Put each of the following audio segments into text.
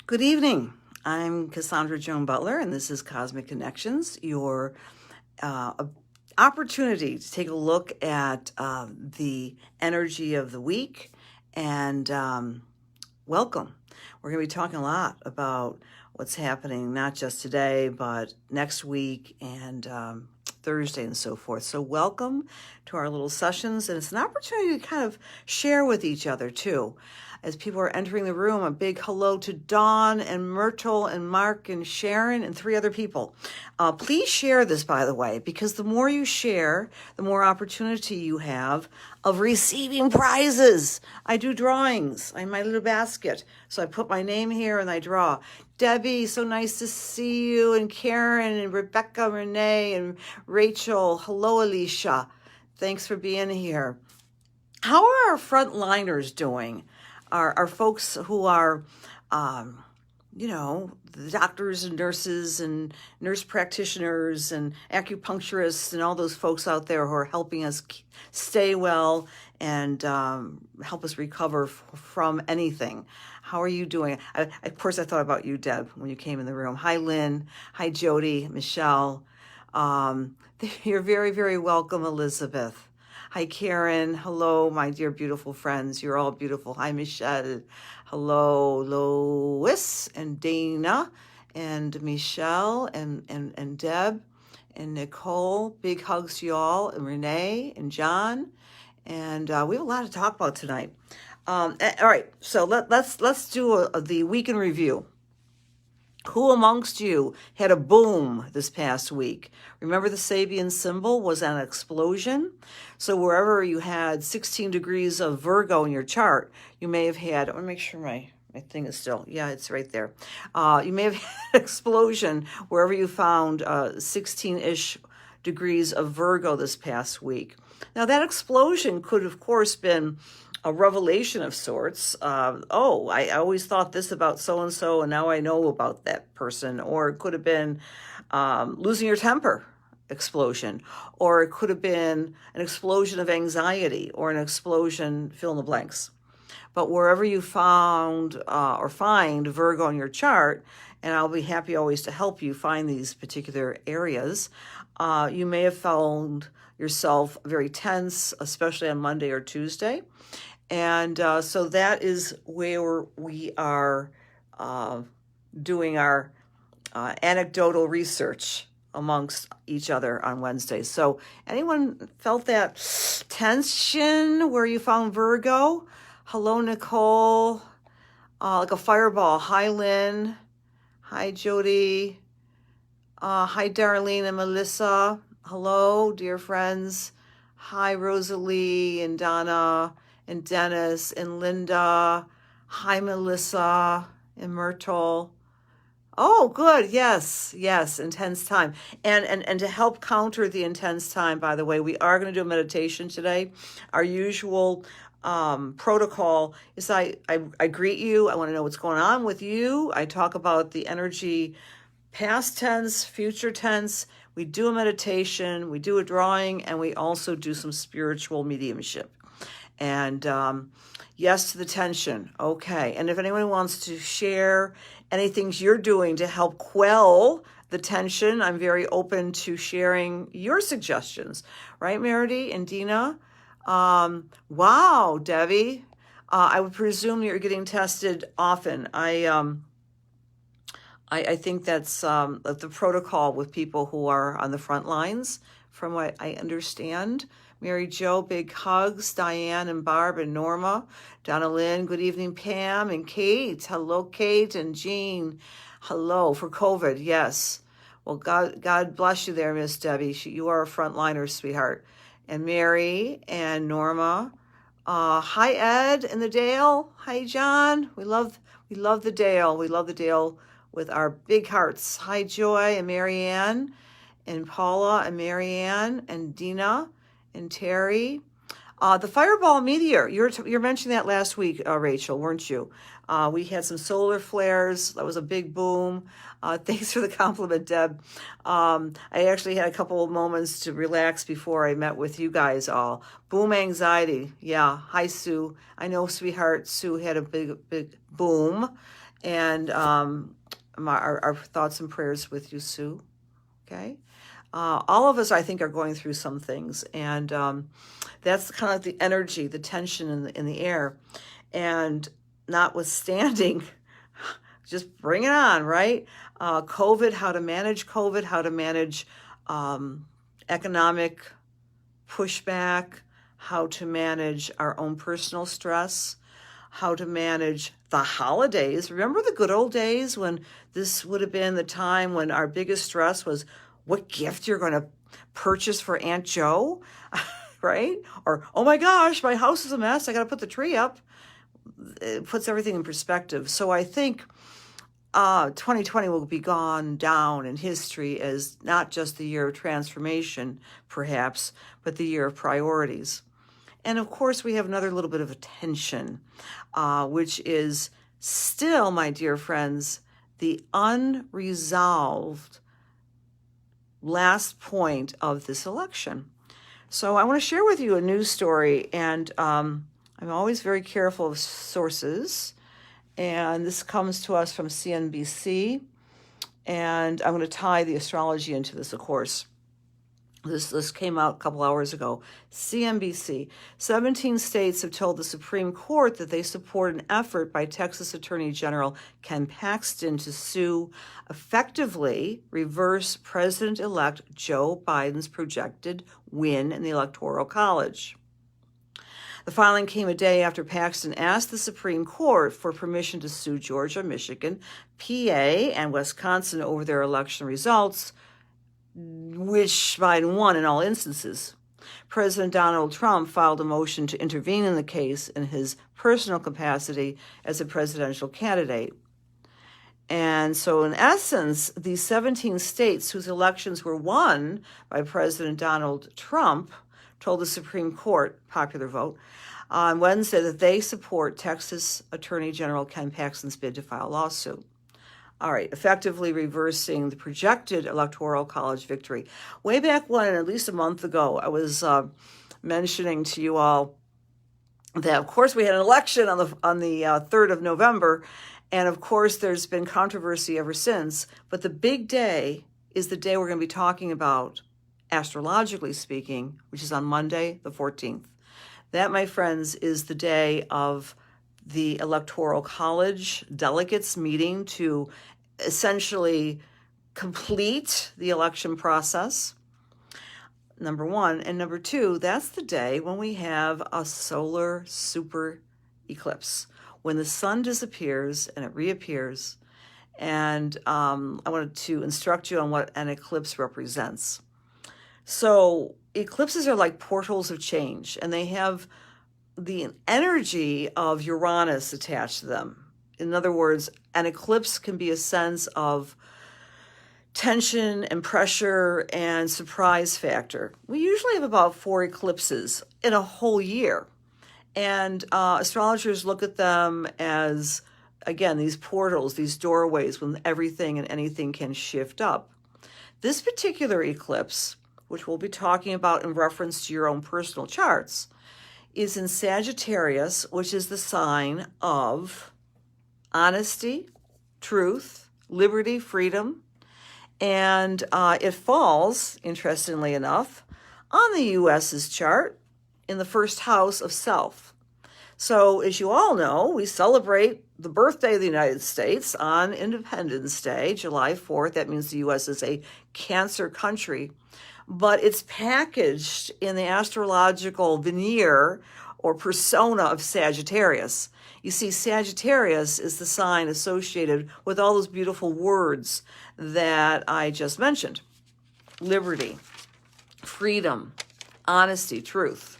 Good evening. I'm Cassandra Joan Butler, and this is Cosmic Connections, your opportunity to take a look at the energy of the week. And welcome. We're going to be talking a lot about what's happening, not just today, but next week and Thursday and so forth. So welcome to our little sessions. And it's an opportunity to kind of share with each other, too. As people are entering the room, a big hello to Dawn and Myrtle and Mark and Sharon and 3 other people. Please share this, by the way, because the more you share, the more opportunity you have of receiving prizes. I do drawings in my little basket. So I put my name here and I draw. Debbie, so nice to see you. And Karen and Rebecca, Renee and Rachel. Hello, Alicia. Thanks for being here. How are our frontliners doing? Our folks who are, the doctors and nurses and nurse practitioners and acupuncturists and all those folks out there who are helping us stay well and help us recover from anything. How are you doing? Of course, I thought about you, Deb, when you came in the room. Hi, Lynn. Hi, Jody, Michelle. You're very, very welcome, Elizabeth. Hi, Karen. Hello, my dear beautiful friends. You're all beautiful. Hi, Michelle. Hello, Lois and Dana and Michelle and Deb and Nicole. Big hugs to y'all, and Renee and John. And we have a lot to talk about tonight. All right, so let's do the week in review. Who amongst you had a boom this past week? Remember the Sabian symbol was an explosion? So wherever you had 16 degrees of Virgo in your chart, you may have had, I want to make sure my thing is still, yeah, it's right there. You may have had an explosion wherever you found 16-ish degrees of Virgo this past week. Now that explosion could, of course, been a revelation of sorts. I always thought this about so-and-so, and now I know about that person. Or it could have been losing your temper explosion. Or it could have been an explosion of anxiety or an explosion, fill in the blanks. But wherever you found or find Virgo in your chart, and I'll be happy always to help you find these particular areas, you may have found yourself very tense, especially on Monday or Tuesday. And so that is where we are doing our anecdotal research amongst each other on Wednesdays. So anyone felt that tension where you found Virgo? Hello, Nicole. Like a fireball. Hi, Lynn. Hi, Jody. Hi, Darlene and Melissa. Hello, dear friends. Hi, Rosalie and Donna and Dennis and Linda. Hi, Melissa and Myrtle. Oh, good. Yes, intense time. And to help counter the intense time, by the way, we are going to do a meditation today. Our usual protocol is I greet you. I want to know what's going on with you. I talk about the energy, past tense, future tense. We do a meditation, we do a drawing, and we also do some spiritual mediumship. And yes to the tension. Okay. And if anyone wants to share anything you're doing to help quell the tension, I'm very open to sharing your suggestions. Right, Meredy and Dina? Wow, Debbie. I would presume you're getting tested often. I think that's the protocol with people who are on the front lines, from what I understand. Mary Jo, big hugs. Diane and Barb and Norma. Donna Lynn, good evening. Pam and Kate. Hello, Kate and Jean. Hello for COVID, yes. Well, God bless you there, Miss Debbie. You are a frontliner, sweetheart. And Mary and Norma. Hi, Ed and the Dale. Hi, John. We love the Dale. We love the Dale with our big hearts. Hi, Joy and Marianne and Paula and Marianne and Dina and Terry. The fireball meteor, you're mentioning that last week, Rachel, weren't you? We had some solar flares. That was a big boom. Thanks for the compliment, Deb. I actually had a couple of moments to relax before I met with you guys all. Boom anxiety. Yeah. Hi, Sue. I know, sweetheart, Sue had a big boom. And our thoughts and prayers with you, Sue. Okay. All of us, I think, are going through some things. And that's kind of the energy, the tension in the air. And notwithstanding, just bring it on, right? COVID, how to manage COVID, how to manage economic pushback, how to manage our own personal stress, how to manage the holidays. Remember the good old days when this would have been the time when our biggest stress was what gift you're going to purchase for Aunt Joe, right? Or, oh my gosh, my house is a mess. I got to put the tree up. It puts everything in perspective. So I think 2020 will be gone down in history as not just the year of transformation, perhaps, but the year of priorities. And of course, we have another little bit of a tension, which is still, my dear friends, the unresolved last point of this election. So I want to share with you a news story, and I'm always very careful of sources. And this comes to us from CNBC, and I'm going to tie the astrology into this, of course. This came out a couple hours ago. CNBC, 17 states have told the Supreme Court that they support an effort by Texas Attorney General Ken Paxton to sue, effectively reverse President-elect Joe Biden's projected win in the Electoral College. The filing came a day after Paxton asked the Supreme Court for permission to sue Georgia, Michigan, PA, and Wisconsin over their election results, which Biden won in all instances. President Donald Trump filed a motion to intervene in the case in his personal capacity as a presidential candidate. And so, in essence, these 17 states whose elections were won by President Donald Trump told the Supreme Court, popular vote, on Wednesday that they support Texas Attorney General Ken Paxton's bid to file a lawsuit. All right, effectively reversing the projected Electoral College victory. Way back when, at least a month ago, I was mentioning to you all that, of course, we had an election on the 3rd of November, and of course, there's been controversy ever since. But the big day is the day we're going to be talking about, astrologically speaking, which is on Monday, the 14th. That, my friends, is the day of the Electoral College delegates meeting to essentially complete the election process, number one. And number two, that's the day when we have a solar super eclipse, when the sun disappears and it reappears. And I wanted to instruct you on what an eclipse represents. So eclipses are like portals of change, and they have the energy of Uranus attached to them. In other words, an eclipse can be a sense of tension and pressure and surprise factor. We usually have about 4 eclipses in a whole year. And astrologers look at them as, again, these portals, these doorways when everything and anything can shift up. This particular eclipse, which we'll be talking about in reference to your own personal charts, is in Sagittarius, which is the sign of honesty, truth, liberty, freedom. And it falls, interestingly enough, on the U.S.'s chart in the first house of self. So, as you all know, we celebrate the birthday of the United States on Independence Day, July 4th. That means the U.S. is a Cancer country. But it's packaged in the astrological veneer or persona of Sagittarius. You see, Sagittarius is the sign associated with all those beautiful words that I just mentioned. Liberty, freedom, honesty, truth.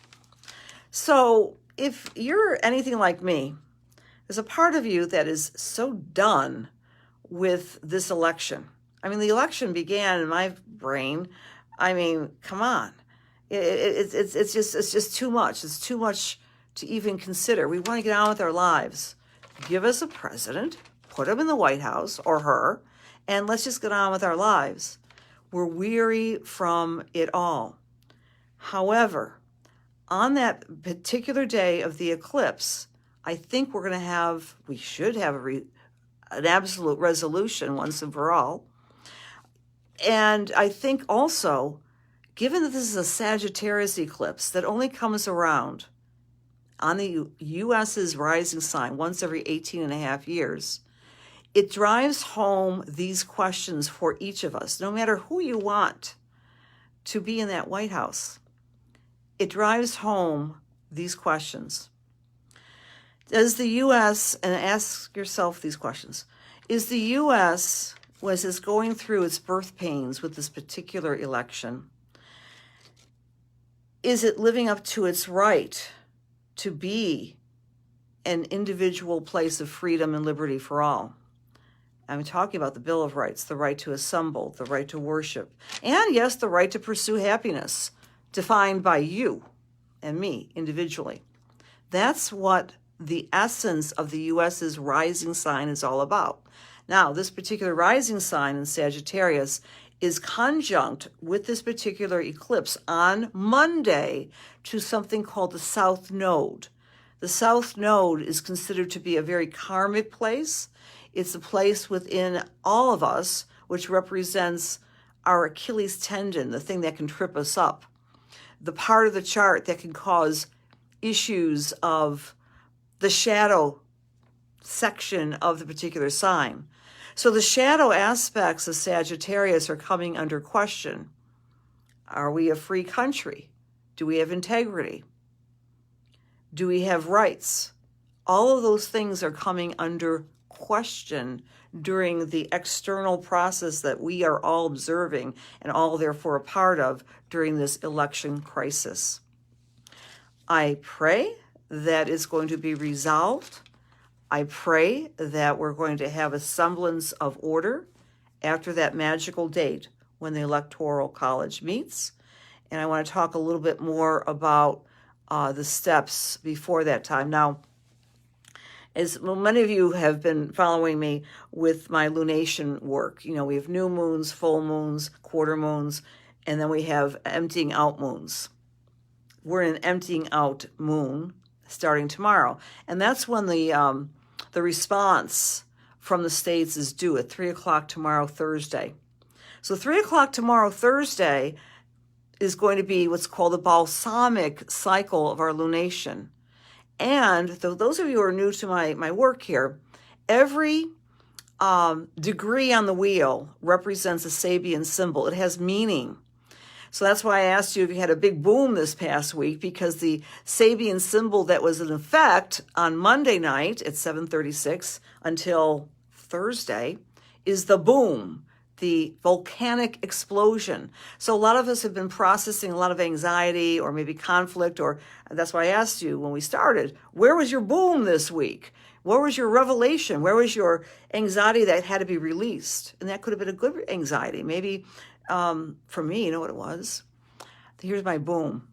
So if you're anything like me, there's a part of you that is so done with this election. I mean, the election began in my brain. I mean, come on. It's just too much. It's too much to even consider. We want to get on with our lives. Give us a president, put him in the White House or her, and let's just get on with our lives. We're weary from it all. However, on that particular day of the eclipse, I think we should have an absolute resolution once and for all. And I think also, given that this is a Sagittarius eclipse that only comes around on the U.S.'s rising sign once every 18 and a half years, it drives home these questions for each of us, no matter who you want to be in that White House. It drives home these questions. Does the U.S., and ask yourself these questions, is the U.S., was it's going through its birth pains with this particular election, is it living up to its right to be an individual place of freedom and liberty for all? I'm talking about the Bill of Rights, the right to assemble, the right to worship, and yes, the right to pursue happiness, defined by you and me individually. That's what the essence of the U.S.'s rising sign is all about. Now, this particular rising sign in Sagittarius is conjunct with this particular eclipse on Monday to something called the South Node. The South Node is considered to be a very karmic place. It's a place within all of us which represents our Achilles tendon, the thing that can trip us up, the part of the chart that can cause issues of the shadow section of the particular sign. So the shadow aspects of Sagittarius are coming under question. Are we a free country? Do we have integrity? Do we have rights? All of those things are coming under question during the external process that we are all observing and all therefore a part of during this election crisis. I pray that it's going to be resolved. I pray that we're going to have a semblance of order after that magical date when the Electoral College meets. And I want to talk a little bit more about the steps before that time. Now, as many of you have been following me with my lunation work, you know, we have new moons, full moons, quarter moons, and then we have emptying out moons. We're in an emptying out moon starting tomorrow. And that's when the response from the states is due at 3 o'clock tomorrow, Thursday. So 3 o'clock tomorrow, Thursday, is going to be what's called the balsamic cycle of our lunation. And those of you who are new to my work here, every degree on the wheel represents a Sabian symbol. It has meaning. So that's why I asked you if you had a big boom this past week, because the Sabian symbol that was in effect on Monday night at 7:36 until Thursday is the boom, the volcanic explosion. So a lot of us have been processing a lot of anxiety or maybe conflict, or that's why I asked you when we started, where was your boom this week? Where was your revelation? Where was your anxiety that had to be released? And that could have been a good anxiety. Maybe for me, you know what it was? Here's my boom.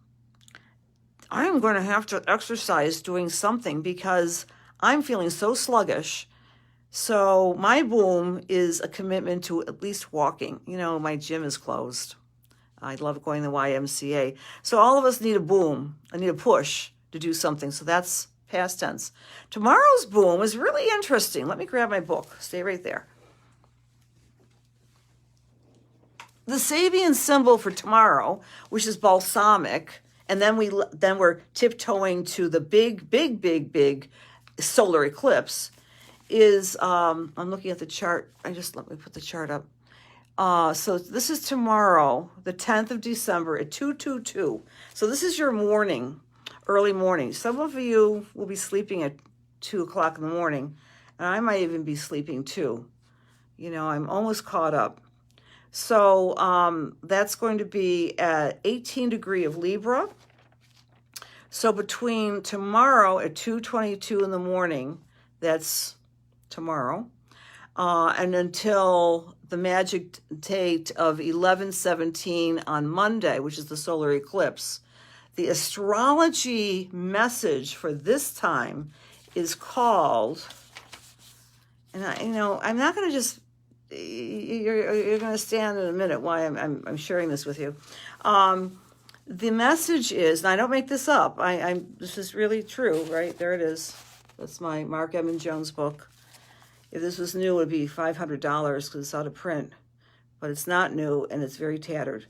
I'm going to have to exercise doing something because I'm feeling so sluggish. So my boom is a commitment to at least walking. You know, my gym is closed. I love going to the YMCA. So all of us need a boom. I need a push to do something. So that's past tense. Tomorrow's boom is really interesting. Let me grab my book. Stay right there. The Sabian symbol for tomorrow, which is balsamic, and then we're tiptoeing to the big solar eclipse, is I'm looking at the chart. Let me put the chart up. So this is tomorrow, the 10th of December at 2:22. So this is your morning, early morning. Some of you will be sleeping at 2 o'clock in the morning, and I might even be sleeping too. You know, I'm almost caught up. So that's going to be at 18 degree of Libra. So between tomorrow at 2:22 in the morning, that's tomorrow, and until the magic date of 11:17 on Monday, which is the solar eclipse, the astrology message for this time is called, and I'm not going to just, you're going to stand in a minute why I'm sharing this with you. The message is, and I don't make this up, this is really true, right? There it is. That's my Mark Emmon Jones book. If this was new, it would be $500 because it's out of print. But it's not new, and it's very tattered.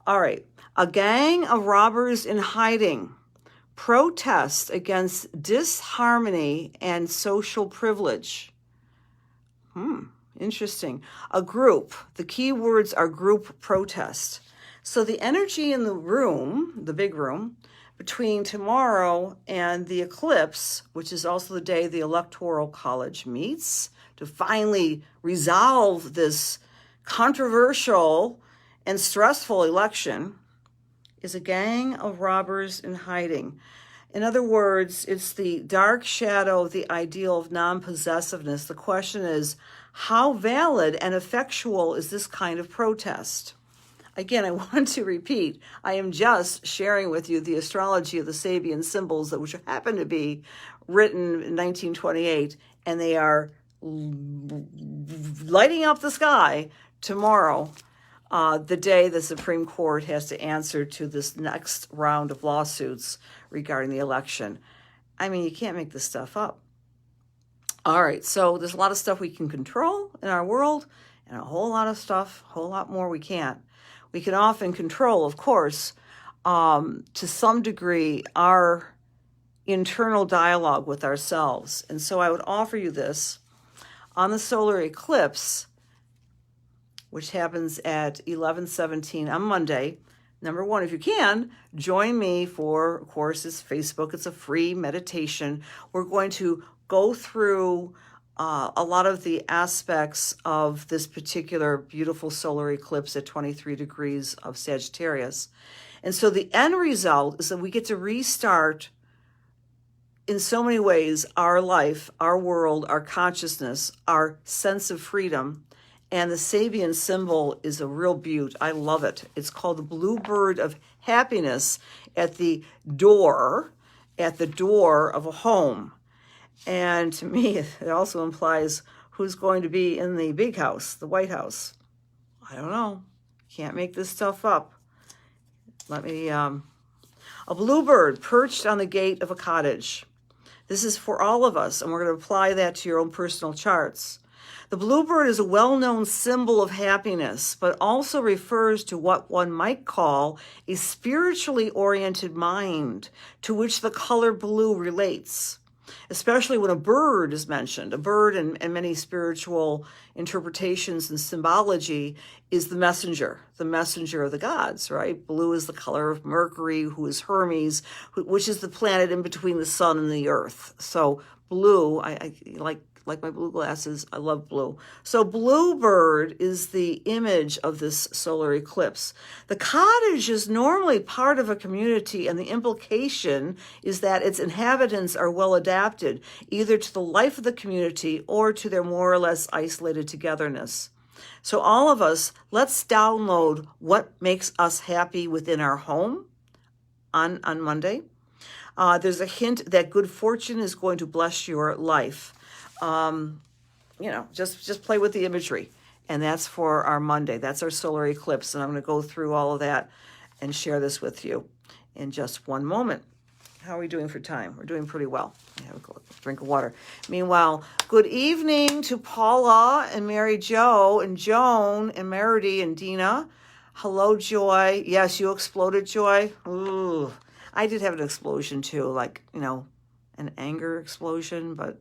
All right. A gang of robbers in hiding protest against disharmony and social privilege. Interesting. A group. The key words are group protest. So the energy in the room, the big room, between tomorrow and the eclipse, which is also the day the Electoral College meets to finally resolve this controversial and stressful election, is a gang of robbers in hiding. In other words, it's the dark shadow of the ideal of non-possessiveness. The question is, how valid and effectual is this kind of protest? Again, I want to repeat, I am just sharing with you the astrology of the Sabian symbols, which happen to be written in 1928, and they are lighting up the sky tomorrow, the day the Supreme Court has to answer to this next round of lawsuits regarding the election. I mean, you can't make this stuff up. All right, so there's a lot of stuff we can control in our world, and a whole lot of stuff, a whole lot more we can't. We can often control, of course, to some degree, our internal dialogue with ourselves. And so I would offer you this on the solar eclipse, which happens at 11:17 on Monday. Number one, if you can, join me for, of course, it's Facebook. It's a free meditation. We're going to go through a lot of the aspects of this particular beautiful solar eclipse at 23 degrees of Sagittarius. And so the end result is that we get to restart, in so many ways, our life, our world, our consciousness, our sense of freedom. And the Sabian symbol is a real beaut. I love it. It's called the blue bird of happiness at the door of a home. And to me, it also implies who's going to be in the big house, the White House. I don't know. Can't make this stuff up. A bluebird perched on the gate of a cottage. This is for all of us, and we're going to apply that to your own personal charts. The bluebird is a well-known symbol of happiness, but also refers to what one might call a spiritually oriented mind to which the color blue relates, especially when a bird is mentioned. A bird in many spiritual interpretations and symbology is the messenger of the gods, right? Blue is the color of Mercury, who is Hermes, which is the planet in between the sun and the earth. So blue, I like my blue glasses. I love blue. So bluebird is the image of this solar eclipse. The cottage is normally part of a community, and the implication is that its inhabitants are well adapted, either to the life of the community or to their more or less isolated togetherness. So all of us, let's download what makes us happy within our home on Monday. There's a hint that good fortune is going to bless your life. Just play with the imagery. And that's for our Monday. That's our solar eclipse. And I'm going to go through all of that and share this with you in just one moment. How are we doing for time? We're doing pretty well. Have a drink of water. Meanwhile, good evening to Paula and Mary Jo and Joan and Meredy and Dina. Hello, Joy. Yes, you exploded, Joy. Ooh, I did have an explosion too, an anger explosion, but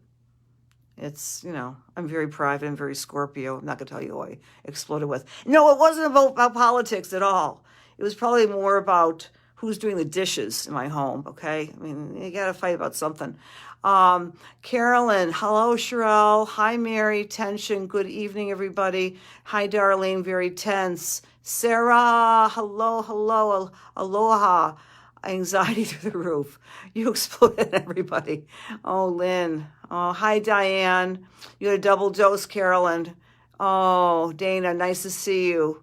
it's, I'm very private and very Scorpio. I'm not going to tell you who I exploded with. No, it wasn't about politics at all. It was probably more about who's doing the dishes in my home, okay? I mean, you got to fight about something. Carolyn, hello, Sherelle. Hi, Mary, tension. Good evening, everybody. Hi, Darlene, very tense. Sarah, hello, aloha. Anxiety through the roof. You exploded, everybody. Oh, Lynn. Oh, hi, Diane. You had a double dose, Carolyn. Oh, Dana, nice to see you.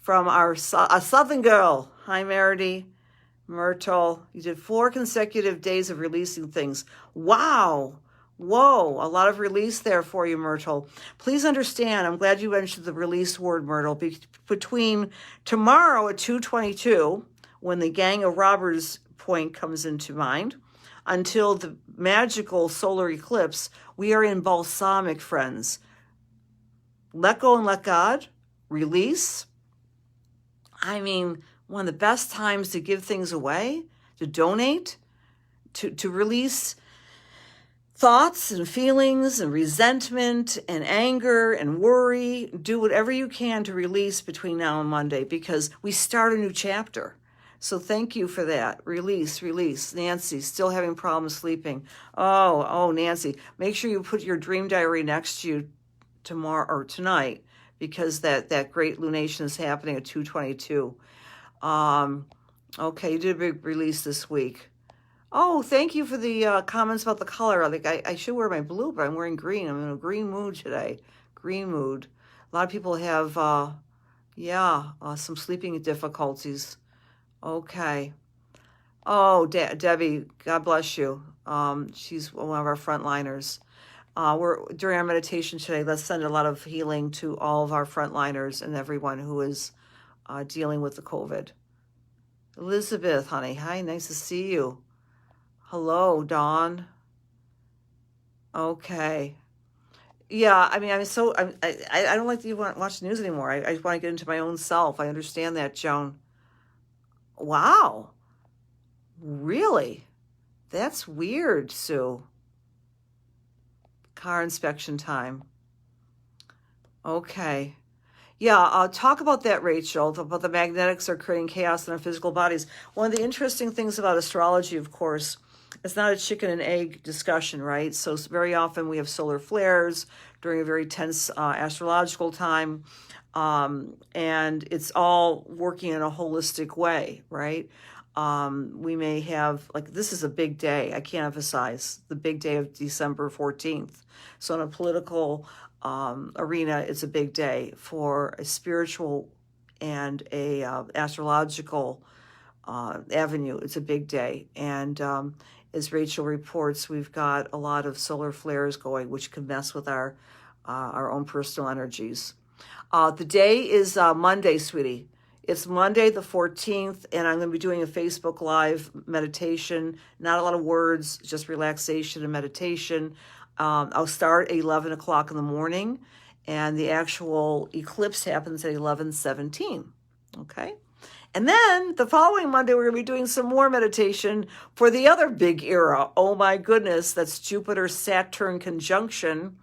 From a Southern girl. Hi, Meredy. Myrtle. You did 4 consecutive days of releasing things. Wow. Whoa, a lot of release there for you, Myrtle. Please understand, I'm glad you mentioned the release word, Myrtle. Between tomorrow at 2:22, when the gang of robbers point comes into mind, until the magical solar eclipse, we are in balsamic, friends. Let go and let God. Release. I mean, one of the best times to give things away, to donate, to release thoughts and feelings and resentment and anger and worry. Do whatever you can to release between now and Monday, because we start a new chapter. So thank you for that. Release, release. Nancy, still having problems sleeping. Oh, Nancy, make sure you put your dream diary next to you tomorrow or tonight, because that great lunation is happening at 2:22. Okay, you did a big release this week. Oh, thank you for the comments about the color. Like I should wear my blue, but I'm wearing green. I'm in a green mood today. Green mood. A lot of people have, some sleeping difficulties. Okay. Oh, Debbie, God bless you. She's one of our frontliners. During our meditation today, let's send a lot of healing to all of our frontliners and everyone who is dealing with the COVID. Elizabeth, honey, hi, nice to see you. Hello, Dawn. Okay. Yeah, I mean, I don't like to even watch the news anymore. I just want to get into my own self. I understand that, Joan. Wow. Really? That's weird, Sue. Car inspection time. Okay. Yeah, talk about that, Rachel, about the magnetics are creating chaos in our physical bodies. One of the interesting things about astrology, of course, it's not a chicken and egg discussion, right? So very often we have solar flares during a very tense astrological time, and it's all working in a holistic way, right? We may have, like, this is a big day. I can't emphasize the big day of December 14th. So in a political arena, it's a big day. For a spiritual and a astrological avenue, it's a big day. And as Rachel reports, we've got a lot of solar flares going, which can mess with our own personal energies. The day is Monday, sweetie. It's Monday the 14th, and I'm going to be doing a Facebook Live meditation. Not a lot of words, just relaxation and meditation. I'll start at 11 o'clock in the morning, and the actual eclipse happens at 11:17. Okay? And then the following Monday, we're going to be doing some more meditation for the other big era. Oh my goodness, that's Jupiter-Saturn conjunction.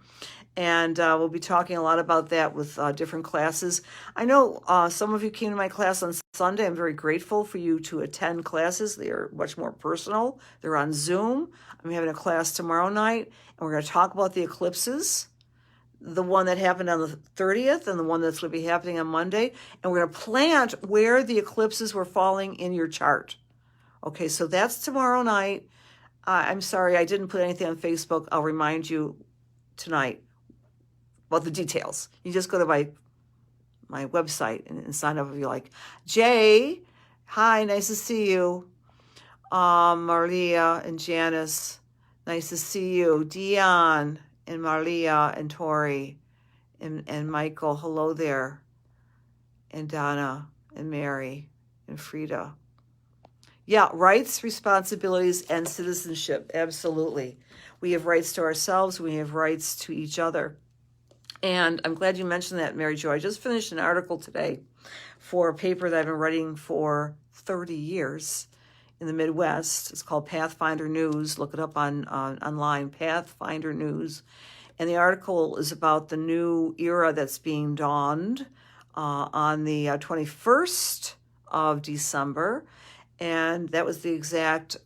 And we'll be talking a lot about that with different classes. I know some of you came to my class on Sunday. I'm very grateful for you to attend classes. They are much more personal. They're on Zoom. I'm having a class tomorrow night, and we're going to talk about the eclipses, the one that happened on the 30th and the one that's going to be happening on Monday. And we're going to plant where the eclipses were falling in your chart. Okay, so that's tomorrow night. I'm sorry, I didn't put anything on Facebook. I'll remind you tonight about the details. You just go to my website and sign up if you like. Jay, hi, nice to see you. Marlia and Janice, nice to see you. Dion and Marlia and Tori and Michael, hello there. And Donna and Mary and Frida. Yeah, rights, responsibilities, and citizenship. Absolutely. We have rights to ourselves. We have rights to each other. And I'm glad you mentioned that, Mary Jo. I just finished an article today for a paper that I've been writing for 30 years in the Midwest. It's called Pathfinder News. Look it up online, Pathfinder News. And the article is about the new era that's being dawned on the 21st of December. And that was the exact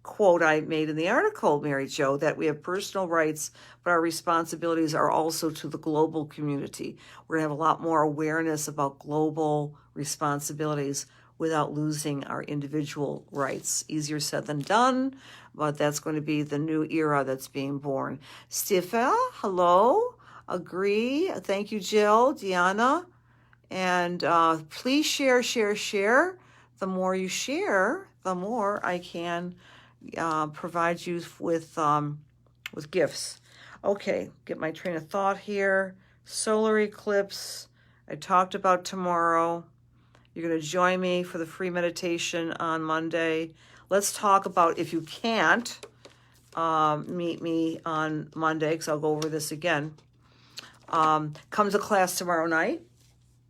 quote I made in the article, Mary Jo, that we have personal rights, but our responsibilities are also to the global community. We're going to have a lot more awareness about global responsibilities without losing our individual rights. Easier said than done, but that's going to be the new era that's being born. Stifel, hello. Agree. Thank you, Jill, Deanna. And please share. The more you share, the more I can provide you with gifts. Okay, get my train of thought here. Solar eclipse. I talked about tomorrow. You're going to join me for the free meditation on Monday. let's talk about, if you can't meet me on Monday, because I'll go over this again, come to class tomorrow night.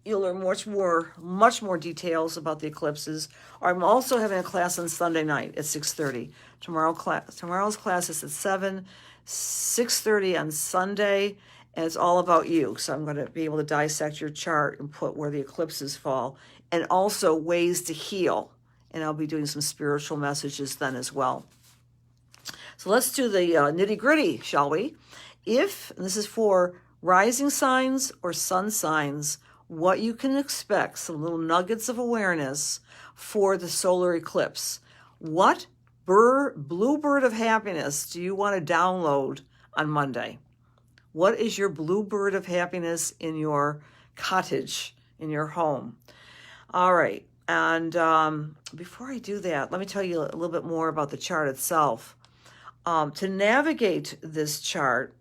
You'll learn much more details about the eclipses. I'm also having a class on Sunday night at 6:30. Tomorrow's class is at 7, 6:30 on Sunday, and it's all about you. So I'm going to be able to dissect your chart and put where the eclipses fall, and also ways to heal. And I'll be doing some spiritual messages then as well. So let's do the nitty-gritty, shall we? And this is for rising signs or sun signs, what you can expect, some little nuggets of awareness for the solar eclipse. What blue bird of happiness do you want to download on Monday? What is your blue bird of happiness in your cottage, in your home? All right. And before I do that, let me tell you a little bit more about the chart itself. To navigate this chart,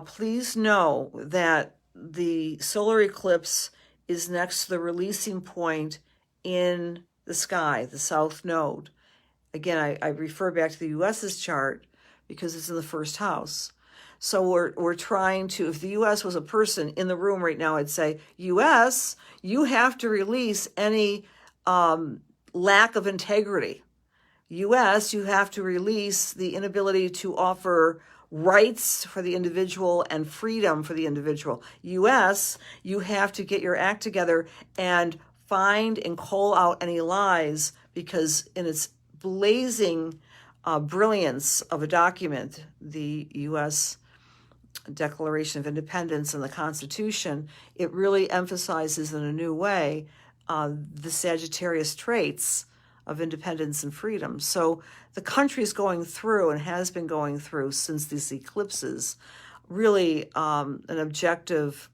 please know that the solar eclipse is next to the releasing point in the sky, the south node. Again, I refer back to the U.S.'s chart because it's in the first house. So we're trying to, if the U.S. was a person in the room right now, I'd say, U.S., you have to release any lack of integrity. U.S., you have to release the inability to offer rights for the individual and freedom for the individual. U.S., you have to get your act together and find and call out any lies, because in its blazing brilliance of a document, the U.S. Declaration of Independence and the Constitution, it really emphasizes in a new way the Sagittarius traits of independence and freedom. So the country is going through, and has been going through since these eclipses, really an objective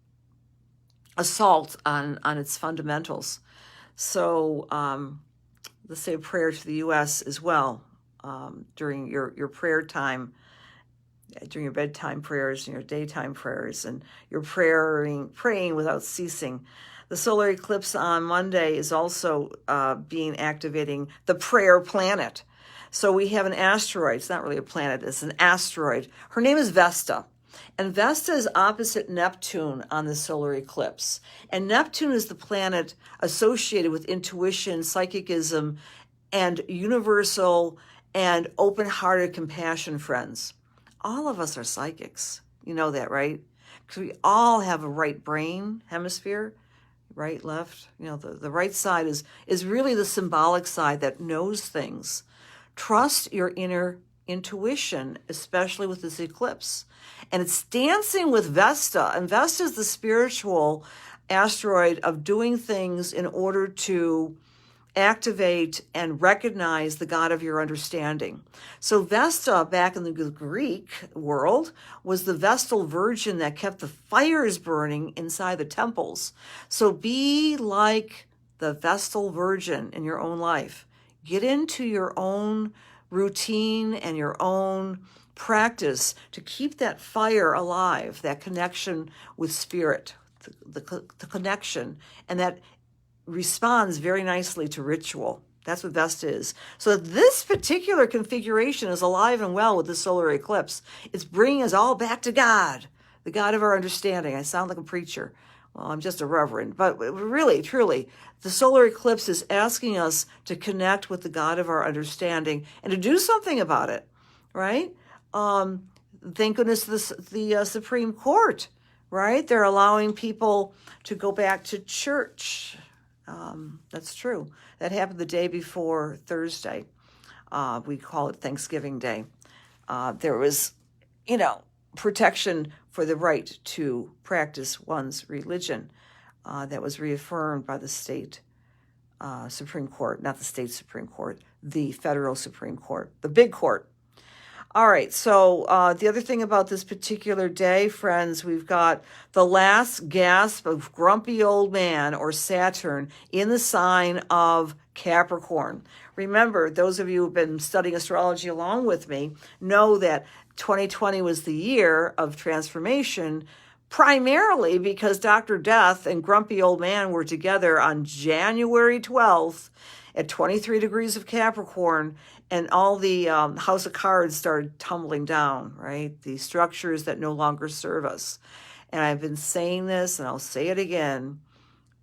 assault on its fundamentals. So let's say a prayer to the U.S. as well during your prayer time, during your bedtime prayers and your daytime prayers, and your praying without ceasing. The solar eclipse on Monday is also activating the prayer planet. So we have an asteroid. It's not really a planet. It's an asteroid. Her name is Vesta. And Vesta is opposite Neptune on the solar eclipse. And Neptune is the planet associated with intuition, psychicism, and universal and open-hearted compassion, friends. All of us are psychics. You know that, right? Because we all have a right brain hemisphere. Right, left, the right side is really the symbolic side that knows things. Trust your inner intuition, especially with this eclipse. And it's dancing with Vesta. And Vesta is the spiritual asteroid of doing things in order to activate and recognize the God of your understanding. So Vesta, back in the Greek world, was the Vestal Virgin that kept the fires burning inside the temples. So be like the Vestal Virgin in your own life. Get into your own routine and your own practice to keep that fire alive, that connection with spirit, the connection, and that responds very nicely to ritual. That's what Vesta is. So this particular configuration is alive and well with the solar eclipse. It's bringing us all back to God, the God of our understanding. I sound like a preacher. Well, I'm just a reverend. But really, truly, the solar eclipse is asking us to connect with the God of our understanding and to do something about it, right? Thank goodness the Supreme Court, right? They're allowing people to go back to church. That's true. That happened the day before Thursday. We call it Thanksgiving Day. There was, protection for the right to practice one's religion that was reaffirmed by the state Supreme Court, not the state Supreme Court, the federal Supreme Court, the big court. All right, so the other thing about this particular day, friends, we've got the last gasp of grumpy old man, or Saturn, in the sign of Capricorn. Remember, those of you who've been studying astrology along with me know that 2020 was the year of transformation, primarily because Dr. Death and grumpy old man were together on January 12th, at 23 degrees of Capricorn, and all the house of cards started tumbling down, right? The structures that no longer serve us. And I've been saying this, and I'll say it again.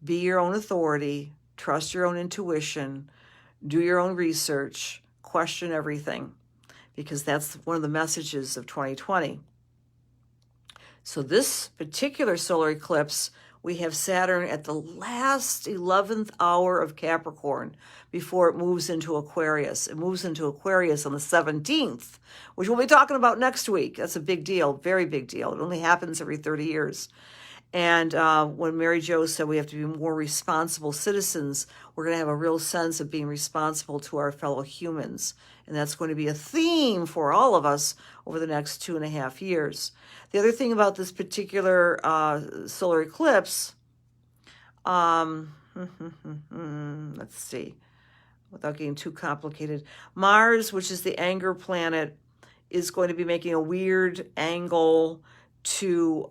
Be your own authority. Trust your own intuition. Do your own research. Question everything. Because that's one of the messages of 2020. So this particular solar eclipse, we have Saturn at the last 11th hour of Capricorn before it moves into Aquarius. It moves into Aquarius on the 17th, which we'll be talking about next week. That's a big deal, very big deal. It only happens every 30 years. And when Mary Jo said we have to be more responsible citizens, we're going to have a real sense of being responsible to our fellow humans. And that's going to be a theme for all of us over the next 2.5 years. The other thing about this particular solar eclipse, let's see, without getting too complicated, Mars, which is the anger planet, is going to be making a weird angle to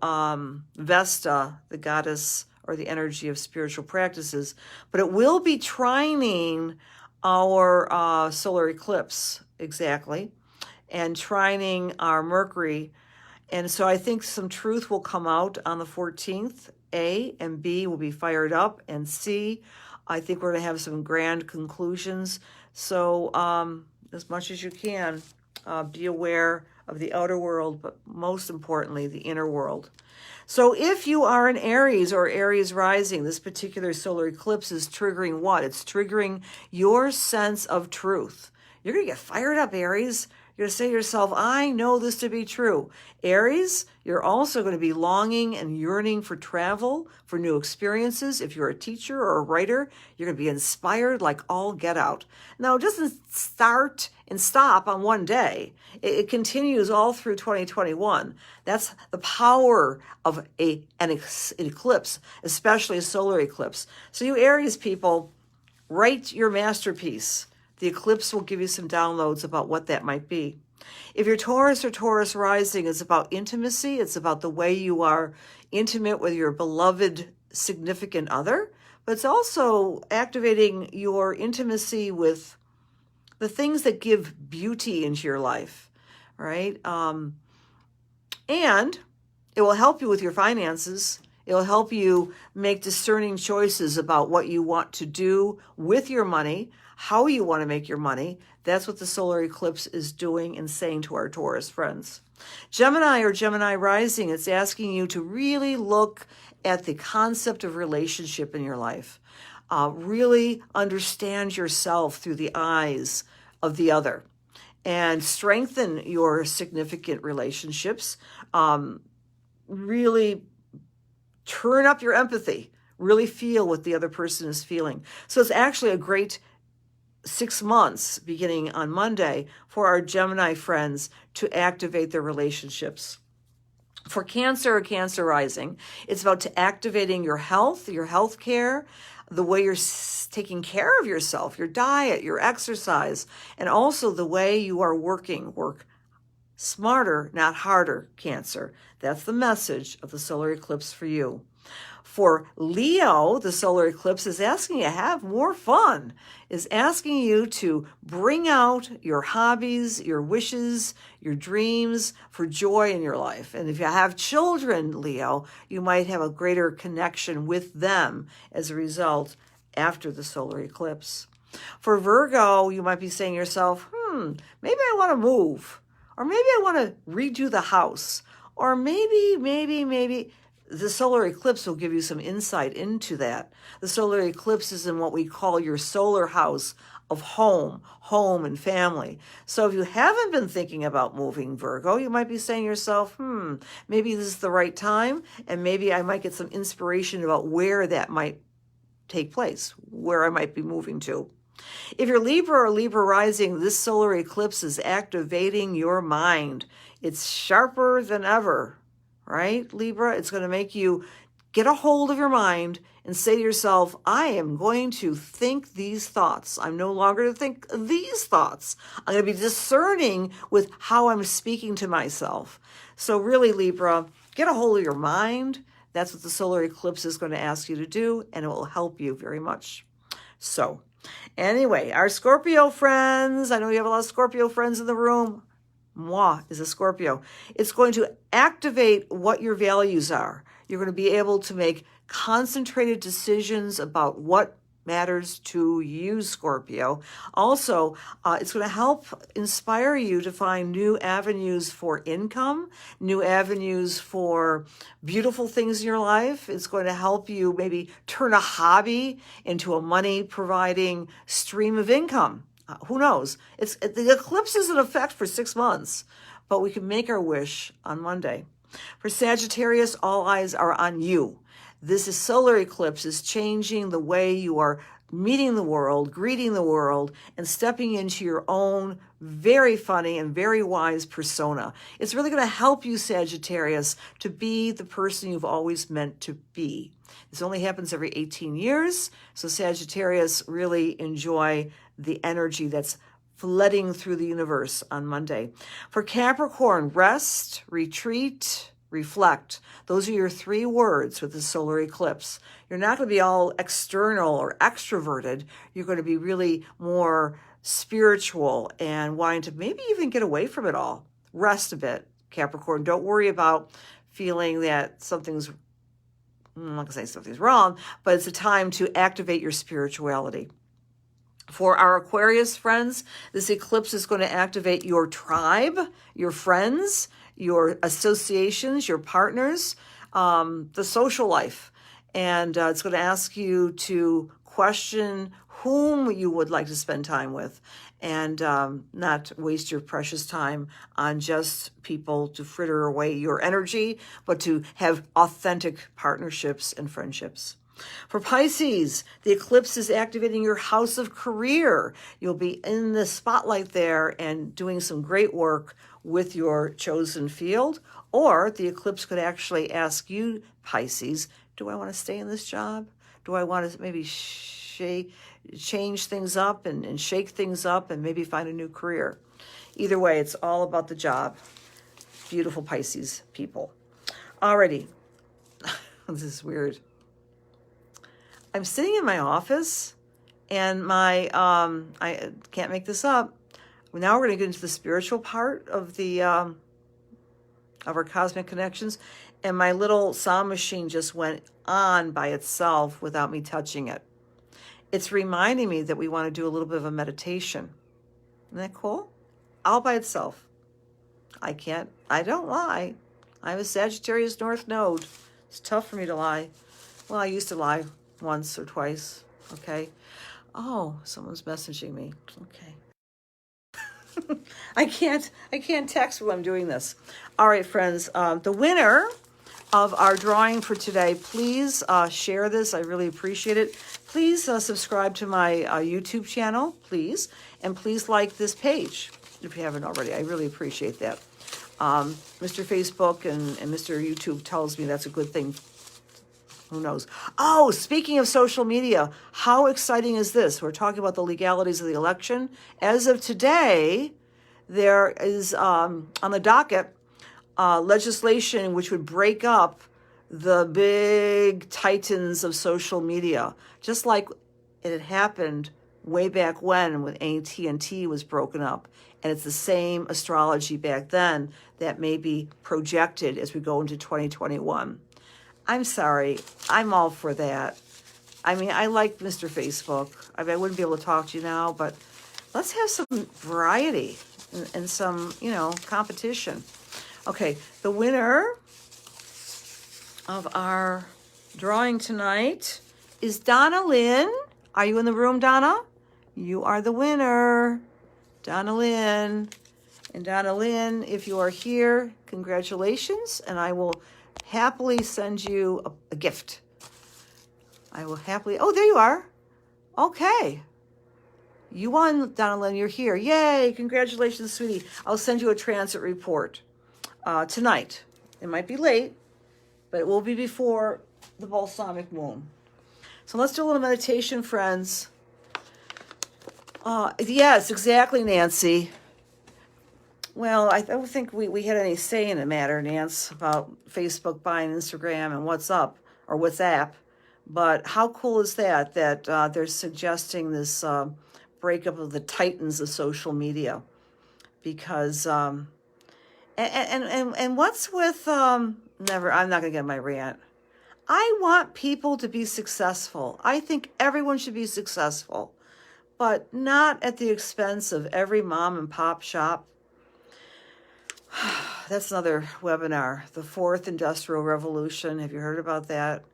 Vesta, the goddess or the energy of spiritual practices, but it will be trining our solar eclipse exactly, and trining our Mercury. And so I think some truth will come out on the 14th. A and B will be fired up, and C, I think we're going to have some grand conclusions. So as much as you can, be aware of the outer world, but most importantly, the inner world. So if you are an Aries or Aries rising, this particular solar eclipse is triggering what? It's triggering your sense of truth. You're going to get fired up, Aries. You're going to say to yourself, I know this to be true. Aries, you're also going to be longing and yearning for travel, for new experiences. If you're a teacher or a writer, you're going to be inspired like all get out. Now, it doesn't start and stop on one day. It continues all through 2021. That's the power of an eclipse, especially a solar eclipse. So you Aries people, write your masterpiece. The eclipse will give you some downloads about what that might be. If you're Taurus or Taurus rising, it's about intimacy. It's about the way you are intimate with your beloved significant other, but it's also activating your intimacy with the things that give beauty into your life, right? And it will help you with your finances. It will help you make discerning choices about what you want to do with your money, how you want to make your money. That's what the solar eclipse is doing and saying to our Taurus friends. Gemini or Gemini rising, it's asking you to really look at the concept of relationship in your life. Really understand yourself through the eyes of the other and strengthen your significant relationships. Really turn up your empathy, really feel what the other person is feeling. So it's actually a great 6 months beginning on Monday for our Gemini friends to activate their relationships. For Cancer or Cancer rising, it's about activating your health care, the way you're taking care of yourself, your diet, your exercise, and also the way you are working. Work smarter, not harder, Cancer. That's the message of the solar eclipse for you. For Leo, the solar eclipse is asking you to have more fun, is asking you to bring out your hobbies, your wishes, your dreams for joy in your life. And if you have children, Leo, you might have a greater connection with them as a result after the solar eclipse. For Virgo, you might be saying to yourself, maybe I want to move, or maybe I want to redo the house, or maybe the solar eclipse will give you some insight into that. The solar eclipse is in what we call your solar house of home and family. So if you haven't been thinking about moving, Virgo, you might be saying to yourself, maybe this is the right time, and maybe I might get some inspiration about where that might take place, where I might be moving to. If you're Libra or Libra rising, this solar eclipse is activating your mind. It's sharper than ever. Right, Libra? It's going to make you get a hold of your mind and say to yourself, I am going to think these thoughts. I'm no longer to think these thoughts. I'm going to be discerning with how I'm speaking to myself. So really, Libra, get a hold of your mind. That's what the solar eclipse is going to ask you to do, and it will help you very much. So Anyway, our Scorpio friends, I know you have a lot of Scorpio friends in the room. Moi is a Scorpio. It's going to activate what your values are. You're going to be able to make concentrated decisions about what matters to you, Scorpio. Also, it's going to help inspire you to find new avenues for income, new avenues for beautiful things in your life. It's going to help you maybe turn a hobby into a money-providing stream of income. Who knows? The eclipse is in effect for 6 months, but we can make our wish on Monday. For Sagittarius, all eyes are on you. This solar eclipse is changing the way you are meeting the world, greeting the world, and stepping into your own very funny and very wise persona. It's really going to help you, Sagittarius, to be the person you've always meant to be. This only happens every 18 years, so Sagittarius, really enjoy the energy that's flooding through the universe on Monday. For Capricorn, rest, retreat, reflect. Those are your 3 words with the solar eclipse. You're not going to be all external or extroverted. You're going to be really more spiritual and wanting to maybe even get away from it all. Rest a bit, Capricorn. Don't worry about feeling that something's, I'm not going to say something's wrong, but it's a time to activate your spirituality. For our Aquarius friends, this eclipse is going to activate your tribe, your friends, your associations, your partners, the social life. And it's going to ask you to question whom you would like to spend time with and not waste your precious time on just people to fritter away your energy, but to have authentic partnerships and friendships. For Pisces, the eclipse is activating your house of career. You'll be in the spotlight there and doing some great work with your chosen field. Or the eclipse could actually ask you, Pisces, do I want to stay in this job? Do I want to maybe change things up and shake things up and maybe find a new career? Either way, it's all about the job. Beautiful Pisces people. Alrighty. This is weird. I'm sitting in my office and I can't make this up. Now we're going to get into the spiritual part of of our cosmic connections. And my little sound machine just went on by itself without me touching it. It's reminding me that we want to do a little bit of a meditation. Isn't that cool? All by itself. I don't lie. I have a Sagittarius North Node. It's tough for me to lie. Well, I used to lie once or twice. Okay. Oh, someone's messaging me. Okay. I can't text while I'm doing this. All right, friends. The winner of our drawing for today, please share this. I really appreciate it. Please subscribe to my YouTube channel, please. And please like this page if you haven't already. I really appreciate that. Mr. Facebook and Mr. YouTube tells me that's a good thing. Who knows? Oh, speaking of social media, how exciting is this? We're talking about the legalities of the election. As of today, there is on the docket legislation which would break up the big titans of social media, just like it had happened way back when AT&T was broken up. And it's the same astrology back then that may be projected as we go into 2021. I'm sorry. I'm all for that. I mean, I like Mr. Facebook. I mean, I wouldn't be able to talk to you now, but let's have some variety and some, competition. Okay, the winner of our drawing tonight is Donna Lynn. Are you in the room, Donna? You are the winner, Donna Lynn. And Donna Lynn, if you are here, congratulations, and I will happily send you a gift. I will happily, oh, there you are. Okay. You won, Donna Lynn, you're here. Yay, congratulations, sweetie. I'll send you a transit report tonight. It might be late, but it will be before the balsamic moon. So let's do a little meditation, friends. Yes, exactly, Nancy. Well, I don't think we had any say in the matter, Nance, about Facebook buying Instagram and WhatsApp. But how cool is that, that they're suggesting this breakup of the titans of social media? Because, and what's with, never, I'm not going to get my rant. I want people to be successful. I think everyone should be successful, but not at the expense of every mom and pop shop. That's another webinar. The Fourth Industrial Revolution. Have you heard about that?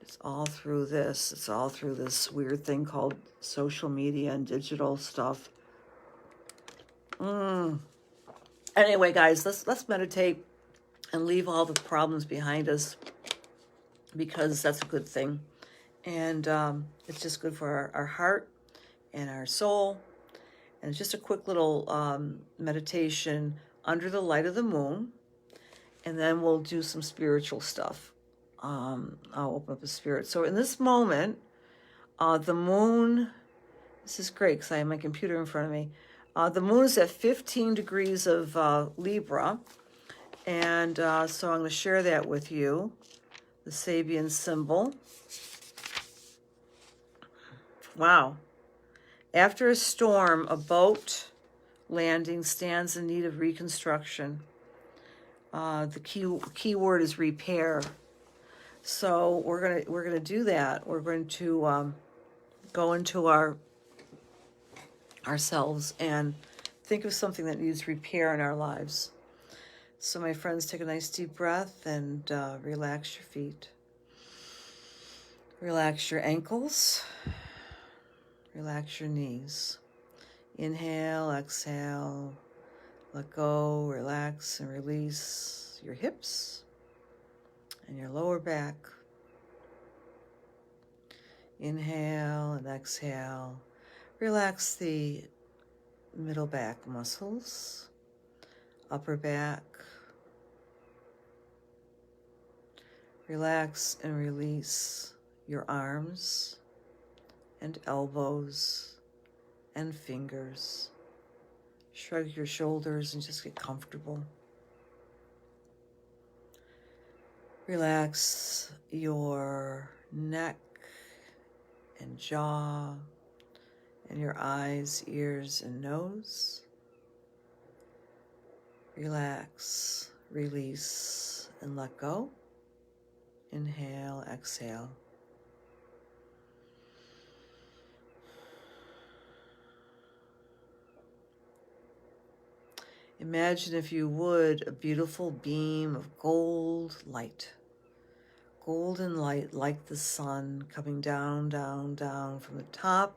It's all through this. It's all through this weird thing called social media and digital stuff. Anyway, guys, let's meditate and leave all the problems behind us, because that's a good thing. And it's just good for our heart and our soul. And it's just a quick little meditation under the light of the moon. And then we'll do some spiritual stuff. I'll open up a spirit. So in this moment, the moon, this is great because I have my computer in front of me. The moon is at 15 degrees of Libra. And so I'm going to share that with you. The Sabian symbol. Wow. After a storm, a boat landing stands in need of reconstruction. The key word is repair. So we're gonna do that. We're going to go into ourselves and think of something that needs repair in our lives. So my friends, take a nice deep breath and relax your feet. Relax your ankles. Relax your knees. Inhale, exhale, let go, relax and release your hips and your lower back. Inhale and exhale. Relax the middle back muscles, upper back. Relax and release your arms and elbows and fingers. Shrug your shoulders and just get comfortable. Relax your neck and jaw and your eyes, ears, and nose. Relax, release, and let go. Inhale, exhale. Imagine, if you would, a beautiful beam of gold light. Golden light like the sun coming down, down, down from the top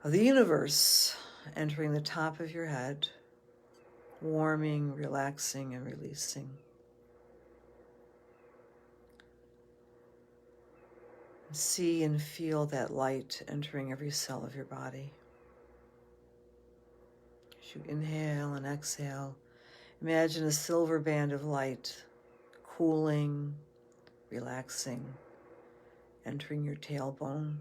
of the universe, entering the top of your head, warming, relaxing, and releasing. See and feel that light entering every cell of your body. As you inhale and exhale, imagine a silver band of light, cooling, relaxing, entering your tailbone,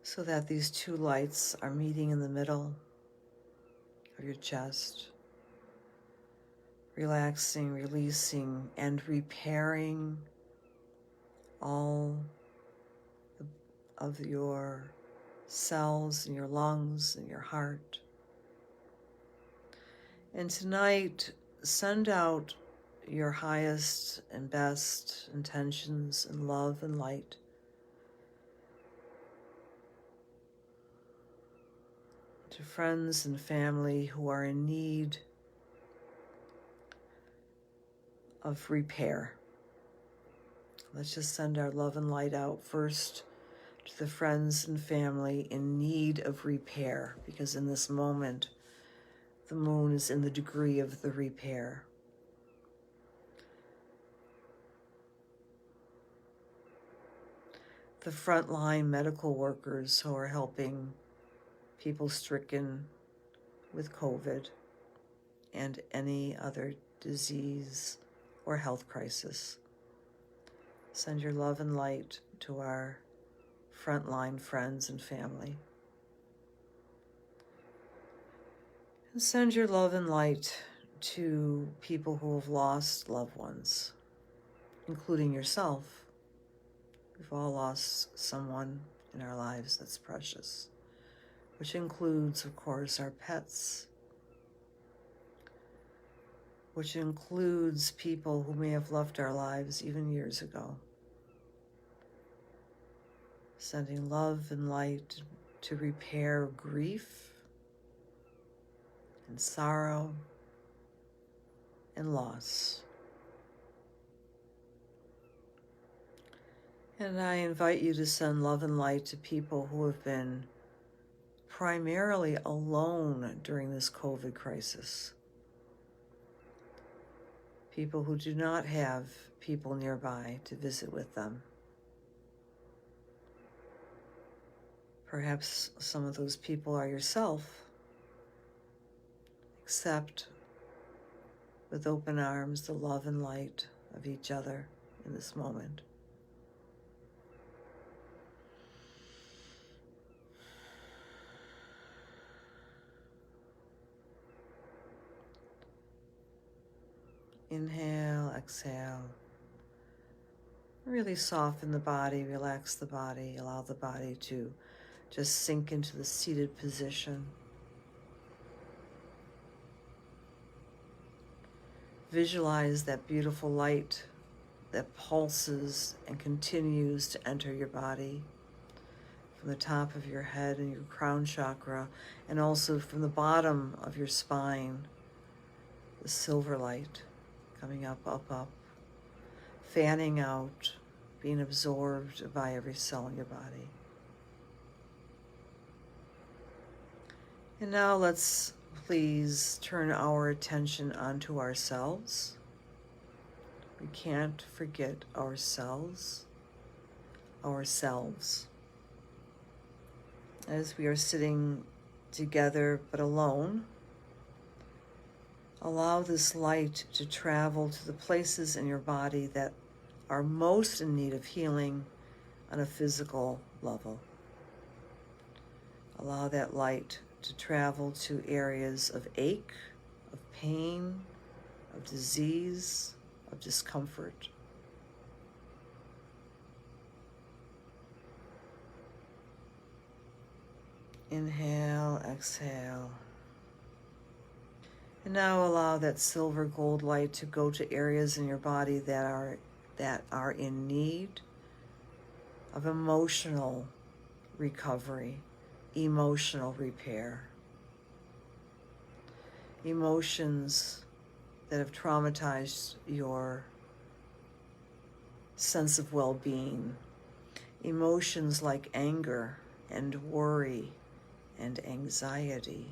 so that these two lights are meeting in the middle of your chest, relaxing, releasing, and repairing all of your cells in your lungs and your heart. And tonight, send out your highest and best intentions and love and light to friends and family who are in need of repair. Let's just send our love and light out first to the friends and family in need of repair, because in this moment, the moon is in the degree of the repair. The frontline medical workers who are helping people stricken with COVID and any other disease or health crisis. Send your love and light to our frontline friends and family. And send your love and light to people who have lost loved ones, including yourself. We've all lost someone in our lives that's precious, which includes, of course, our pets, which includes people who may have left our lives even years ago. Sending love and light to repair grief and sorrow and loss. And I invite you to send love and light to people who have been primarily alone during this COVID crisis. People who do not have people nearby to visit with them. Perhaps some of those people are yourself. Accept with open arms the love and light of each other in this moment. Inhale, exhale. Really soften the body, relax the body, allow the body to just sink into the seated position. Visualize that beautiful light that pulses and continues to enter your body from the top of your head and your crown chakra, and also from the bottom of your spine, the silver light coming up, up, up, fanning out, being absorbed by every cell in your body. And now let's please turn our attention onto ourselves. We can't forget ourselves. As we are sitting together but alone, allow this light to travel to the places in your body that are most in need of healing on a physical level. Allow that light to travel to areas of ache, of pain, of disease, of discomfort. Inhale, exhale. And now allow that silver gold light to go to areas in your body that are in need of emotional recovery, emotional repair. Emotions that have traumatized your sense of well-being. Emotions like anger and worry and anxiety.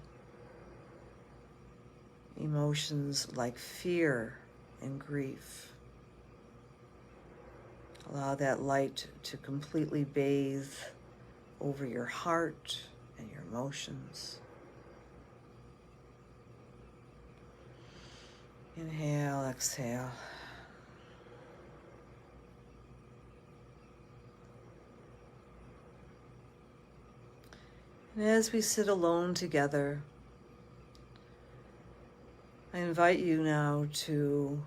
Emotions like fear and grief. Allow that light to completely bathe over your heart and your emotions. Inhale, exhale. And as we sit alone together, I invite you now to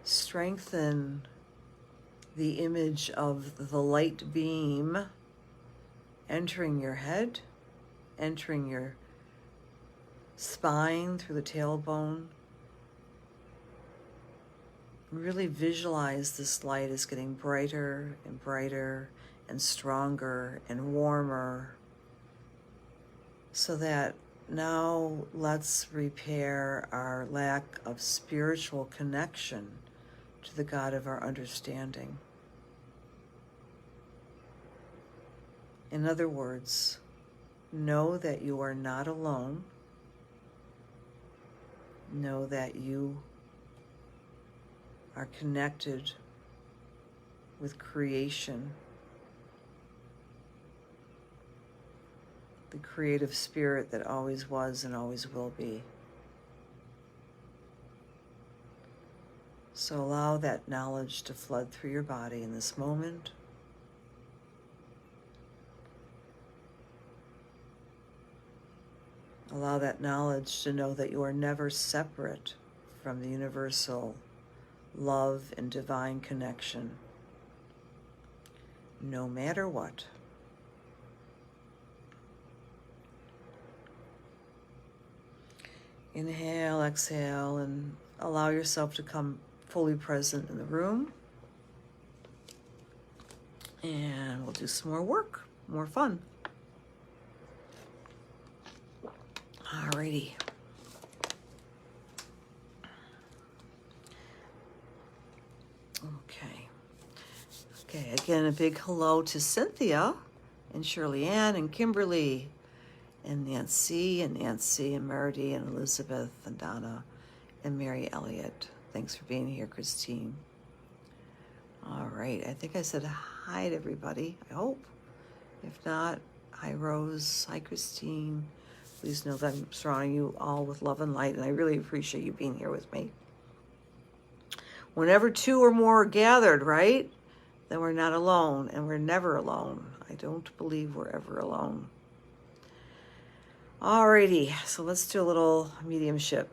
strengthen the image of the light beam entering your head, entering your spine through the tailbone. Really visualize this light as getting brighter and brighter and stronger and warmer, so that now let's repair our lack of spiritual connection to the God of our understanding. In other words, know that you are not alone. Know that you are connected with creation, the creative spirit that always was and always will be. So allow that knowledge to flood through your body in this moment. Allow that knowledge to know that you are never separate from the universal love and divine connection, no matter what. Inhale, exhale, and allow yourself to come fully present in the room. And we'll do some more work, more fun. Alrighty. Okay, again, a big hello to Cynthia and Shirley Ann and Kimberly and Nancy and Meredith and Elizabeth and Donna and Mary Elliott. Thanks for being here, Christine. All right, I think I said hi to everybody, I hope. If not, hi Rose, hi Christine. Please know that I'm surrounding you all with love and light, and I really appreciate you being here with me. Whenever two or more are gathered, right? Then we're not alone, and we're never alone. I don't believe we're ever alone. Alrighty, so let's do a little mediumship.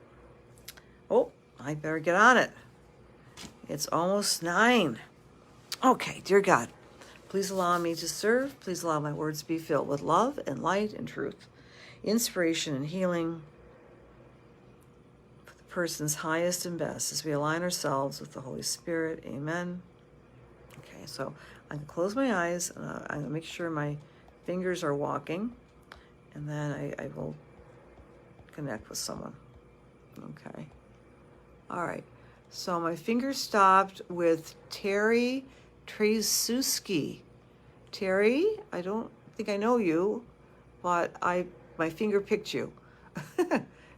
Oh, I better get on it. It's almost 9. Okay, dear God, please allow me to serve. Please allow my words to be filled with love and light and truth, inspiration and healing for the person's highest and best as we align ourselves with the Holy Spirit. Amen. Okay, so I can close my eyes, and I'm going to make sure my fingers are walking, and then I will connect with someone. Okay. All right. So my fingers stopped with Terry Trasuski. Terry, I don't think I know you, but my finger picked you.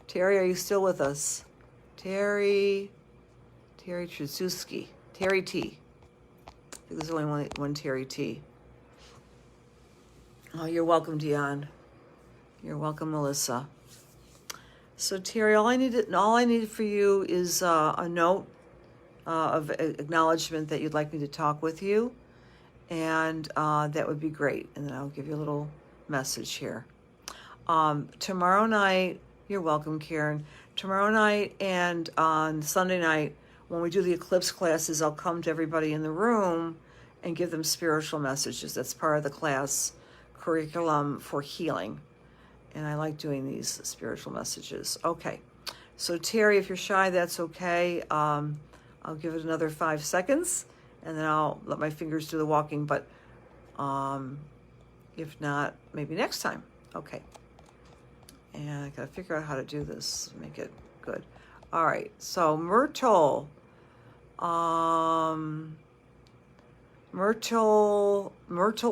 Terry, are you still with us? Terry Trasuski. Terry T. I think there's only one Terry T. Oh, you're welcome, Dion. You're welcome, Melissa. So Terry, all I needed for you is a note of acknowledgement that you'd like me to talk with you, and that would be great. And then I'll give you a little message here. Tomorrow night, you're welcome, Karen. Tomorrow night and on Sunday night, when we do the Eclipse classes, I'll come to everybody in the room and give them spiritual messages. That's part of the class curriculum for healing. And I like doing these spiritual messages. Okay. So Terry, if you're shy, that's okay. I'll give it another 5 seconds, and then I'll let my fingers do the walking. But if not, maybe next time. Okay. And I got to figure out how to do this, make it good. All right. So Myrtle. Myrtle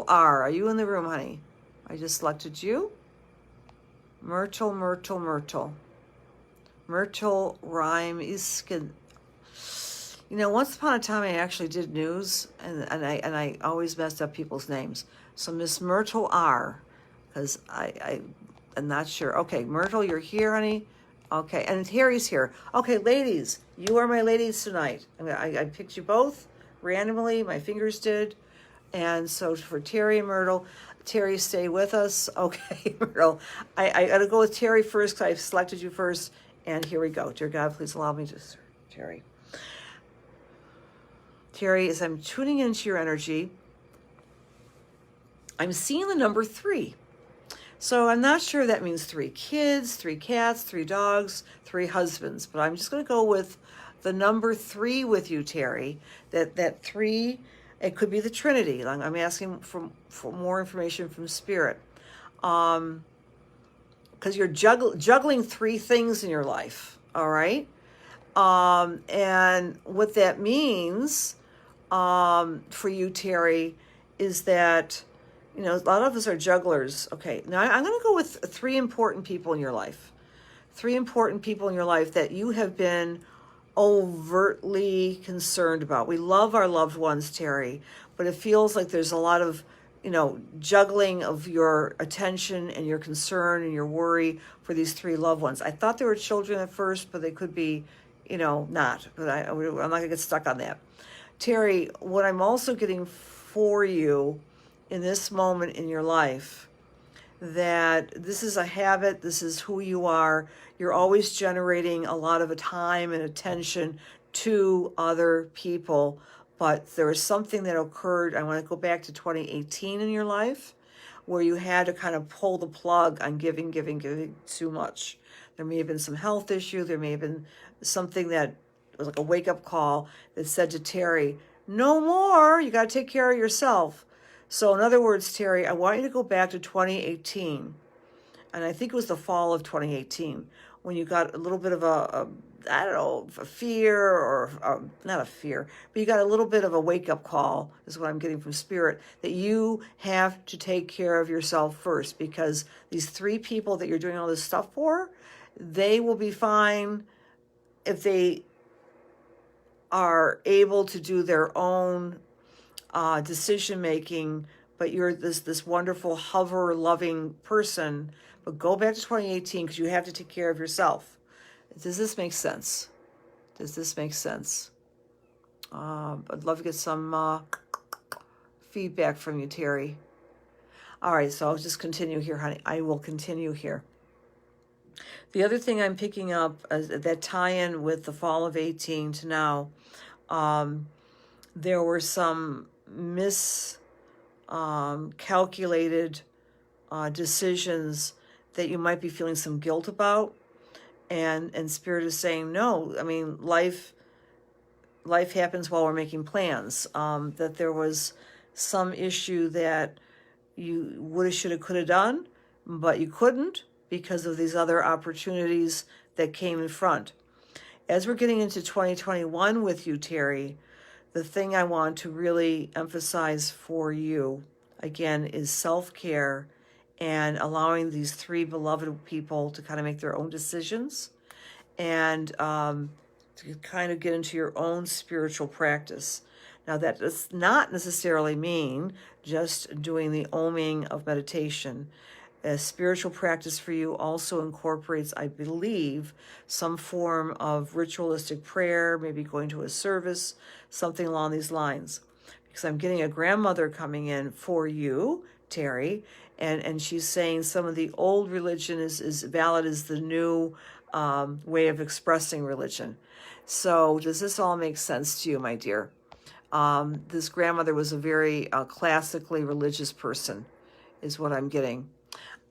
R. Are you in the room, honey? I just selected you. Myrtle Rhyme Iskin. You know, once upon a time I actually did news, and I always messed up people's names. So Miss Myrtle R, because I'm not sure. Okay, Myrtle, you're here, honey. Okay, and Terry's here. Okay, ladies, you are my ladies tonight. I picked you both randomly. My fingers did. And so for Terry and Myrtle, Terry, stay with us. Okay, Myrtle. I got to go with Terry first because I've selected you first. And here we go. Dear God, please allow me to serve Terry. Terry, as I'm tuning into your energy, I'm seeing the number 3. So I'm not sure that means 3 kids, 3 cats, 3 dogs, 3 husbands, but I'm just going to go with the number 3 with you, Terry. That 3, it could be the Trinity. I'm asking for more information from Spirit. Because you're juggling 3 things in your life, all right? And what that means for you, Terry, is that, you know, a lot of us are jugglers. Okay, now I'm going to go with 3 important people in your life. 3 important people in your life that you have been overtly concerned about. We love our loved ones, Terry, but it feels like there's a lot of, you know, juggling of your attention and your concern and your worry for these 3 loved ones. I thought they were children at first, but they could be, you know, not. But I'm not going to get stuck on that. Terry, what I'm also getting for you in this moment in your life, that this is a habit, this is who you are. You're always generating a lot of time and attention to other people, but there was something that occurred, I want to go back to 2018 in your life, where you had to kind of pull the plug on giving too much. There may have been some health issue, there may have been something that was like a wake-up call that said to Terry, no more, you got to take care of yourself. So in other words, Terry, I want you to go back to 2018, and I think it was the fall of 2018, when you got a little bit of I don't know, a fear, or not a fear, but you got a little bit of a wake-up call, is what I'm getting from Spirit, that you have to take care of yourself first, because these 3 people that you're doing all this stuff for, they will be fine if they are able to do their own decision making, but you're this wonderful hover loving person. But go back to 2018, because you have to take care of yourself. Does this make sense? Does this make sense? I'd love to get some feedback from you, Terry. All right, so I'll just continue here, honey. I will continue here. The other thing I'm picking up that tie-in with the fall of 18 to now, there were some miscalculated decisions that you might be feeling some guilt about, and Spirit is saying no. I mean, life happens while we're making plans. That there was some issue that you woulda, shoulda, coulda done, but you couldn't because of these other opportunities that came in front. As we're getting into 2021 with you, Terry, the thing I want to really emphasize for you, again, is self-care and allowing these 3 beloved people to kind of make their own decisions, and to kind of get into your own spiritual practice. Now, that does not necessarily mean just doing the oming of meditation. A spiritual practice for you also incorporates, I believe, some form of ritualistic prayer, maybe going to a service, something along these lines. Because I'm getting a grandmother coming in for you, Terry, and she's saying some of the old religion is valid as the new way of expressing religion. So does this all make sense to you, my dear? This grandmother was a very classically religious person, is what I'm getting.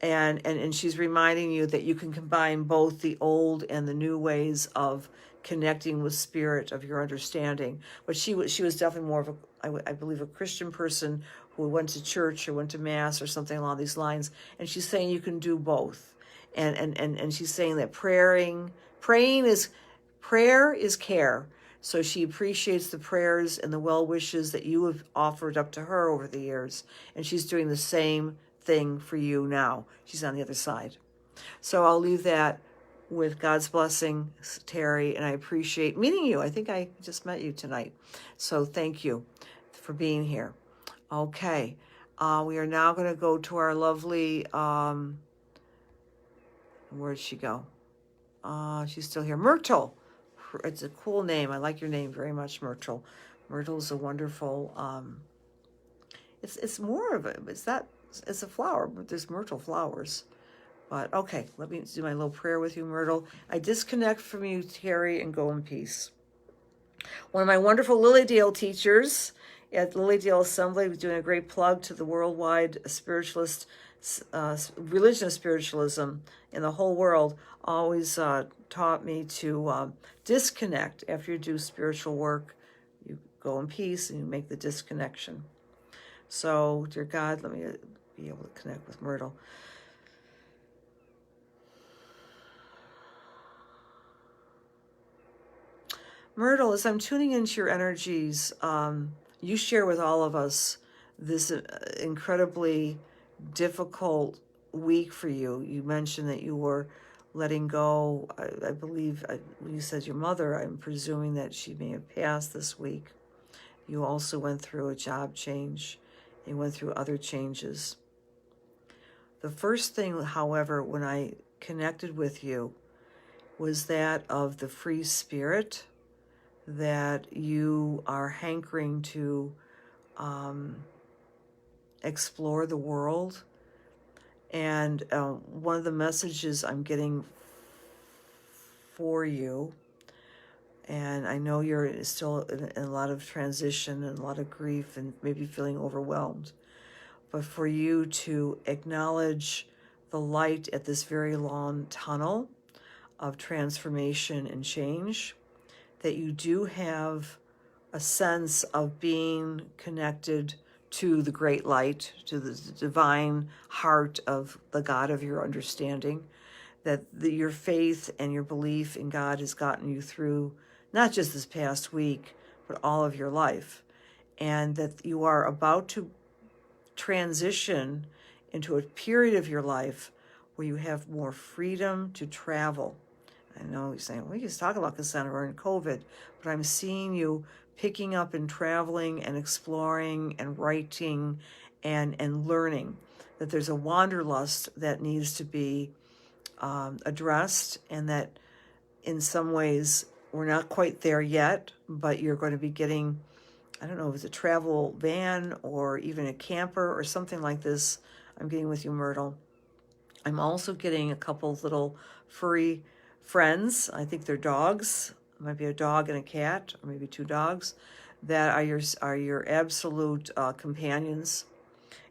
And she's reminding you that you can combine both the old and the new ways of connecting with Spirit, of your understanding. But she was definitely more of I believe, a Christian person who went to church or went to Mass or something along these lines. And she's saying you can do both. And she's saying that prayer is care. So she appreciates the prayers and the well wishes that you have offered up to her over the years. And she's doing the same thing for you now. She's on the other side. So I'll leave that with God's blessing, Terry, and I appreciate meeting you. I think I just met you tonight. So thank you for being here. Okay. We are now going to go to our lovely, where'd she go? She's still here. Myrtle. It's a cool name. I like your name very much, Myrtle. Myrtle is a wonderful, it's more of it's a flower, but there's myrtle flowers. But okay, let me do my little prayer with you, Myrtle. I disconnect from you, Terry, and go in peace. One of my wonderful Lilydale teachers at Lilydale Assembly was doing a great plug to the worldwide spiritualist, religion of spiritualism in the whole world, always taught me to disconnect after you do spiritual work. You go in peace and you make the disconnection. So, dear God, let me be able to connect with Myrtle. Myrtle, as I'm tuning into your energies, you share with all of us this incredibly difficult week for you. You mentioned that you were letting go, I believe, when you said your mother, I'm presuming that she may have passed this week. You also went through a job change. You went through other changes. The first thing, however, when I connected with you was that of the free spirit, that you are hankering to explore the world And one of the messages I'm getting for you, and I know you're still in a lot of transition and a lot of grief and maybe feeling overwhelmed, but for you to acknowledge the light at this very long tunnel of transformation and change, that you do have a sense of being connected to the great light, to the divine heart of the God of your understanding, that your faith and your belief in God has gotten you through not just this past week, but all of your life, and that you are about to transition into a period of your life where you have more freedom to travel. I know you're saying, we just talk about Cassandra and COVID, but I'm seeing you picking up and traveling and exploring and writing and learning, that there's a wanderlust that needs to be addressed, and that in some ways we're not quite there yet, but you're going to be getting, I don't know if it's a travel van or even a camper or something like this. I'm getting with you, Myrtle. I'm also getting a couple of little furry friends. I think they're dogs. It might be a dog and a cat, or maybe two dogs, that are your absolute companions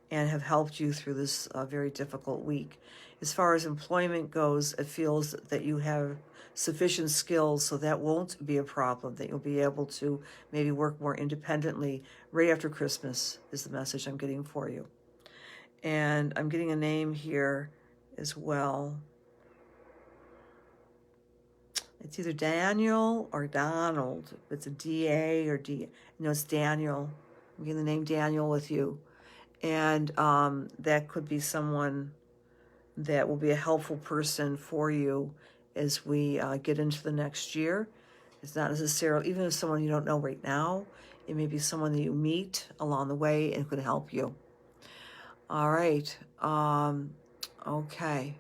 and have helped you through this very difficult week. As far as employment goes, it feels that you have sufficient skills, so that won't be a problem, that you'll be able to maybe work more independently right after Christmas is the message I'm getting for you. And I'm getting a name here as well. It's either Daniel or Donald. It's a D-A or D. No, it's Daniel. I'm getting the name Daniel with you. And that could be someone that will be a helpful person for you as we get into the next year. It's not necessarily, even if someone you don't know right now, it may be someone that you meet along the way and could help you. All right. Okay.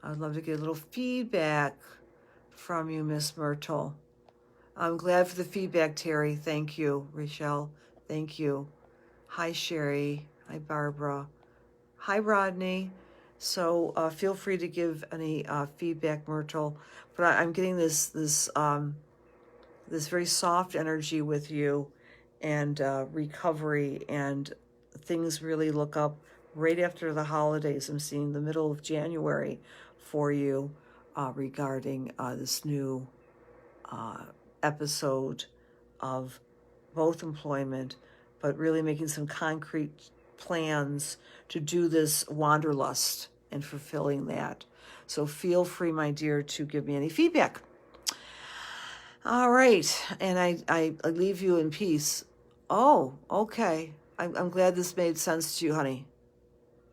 I'd love to get a little feedback from you, Miss Myrtle. I'm glad for the feedback, Terry. Thank you. Rochelle, thank you. Hi, Sherry. Hi, Barbara. Hi, Rodney. So feel free to give any feedback, Myrtle. But I'm getting this very soft energy with you, and recovery, and things really look up right after the holidays. I'm seeing the middle of January for you regarding this new episode of both employment, but really making some concrete plans to do this wanderlust and fulfilling that. So feel free, my dear, to give me any feedback. All right, and I leave you in peace. Oh, okay. I'm glad this made sense to you, honey.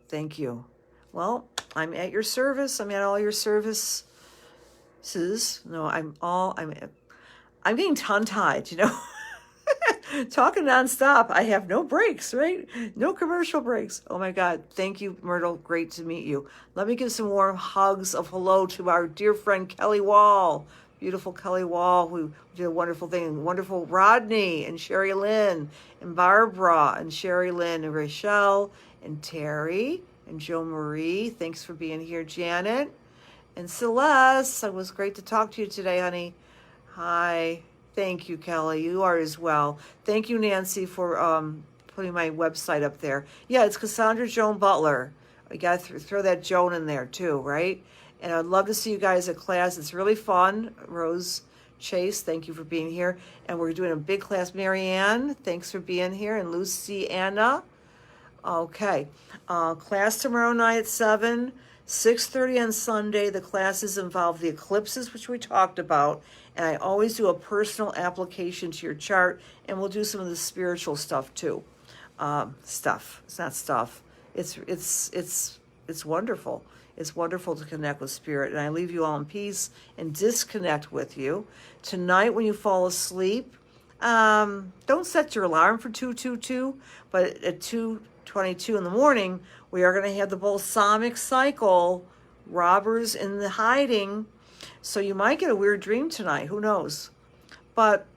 Thank you. Well, I'm at your service. I'm at all your services. No, I'm getting tongue-tied, you know. Talking nonstop. I have no breaks, right? No commercial breaks. Oh my God. Thank you, Myrtle. Great to meet you. Let me give some warm hugs of hello to our dear friend Kelly Wall. Beautiful Kelly Wall, who did a wonderful thing. Wonderful Rodney and Sherry Lynn and Barbara and Sherry Lynn and Rachelle and Terry and Jo Marie. Thanks for being here, Janet. And Celeste, it was great to talk to you today, honey. Hi. Thank you, Kelly. You are as well. Thank you, Nancy, for putting my website up there. Yeah, it's Cassandra Joan Butler. We got to throw that Joan in there too, right? And I'd love to see you guys at class. It's really fun. Rose Chase, thank you for being here. And we're doing a big class. Marianne, thanks for being here. And Lucy Anna. Okay. Class tomorrow night at 7, 6:30 on Sunday. The classes involve the eclipses, which we talked about. And I always do a personal application to your chart. And we'll do some of the spiritual stuff too. Stuff. It's not stuff. It's wonderful. It's wonderful to connect with spirit. And I leave you all in peace and disconnect with you. Tonight when you fall asleep, don't set your alarm for 2:22, but at 2:22 in the morning, we are going to have the balsamic cycle, robbers in the hiding. So you might get a weird dream tonight. Who knows? But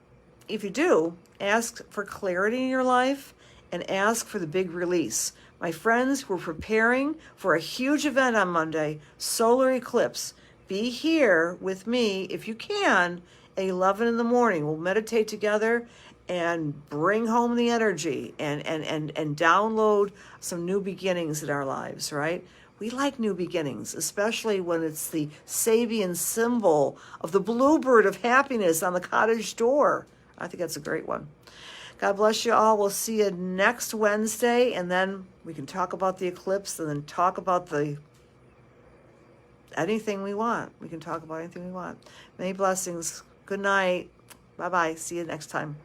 if you do, ask for clarity in your life and ask for the big release. My friends, we're preparing for a huge event on Monday, solar eclipse. Be here with me if you can at 11 in the morning. We'll meditate together and bring home the energy and download some new beginnings in our lives, right? We like new beginnings, especially when it's the Sabian symbol of the bluebird of happiness on the cottage door. I think that's a great one. God bless you all. We'll see you next Wednesday, and then we can talk about the eclipse and then talk about anything we want. We can talk about anything we want. Many blessings. Good night. Bye-bye. See you next time.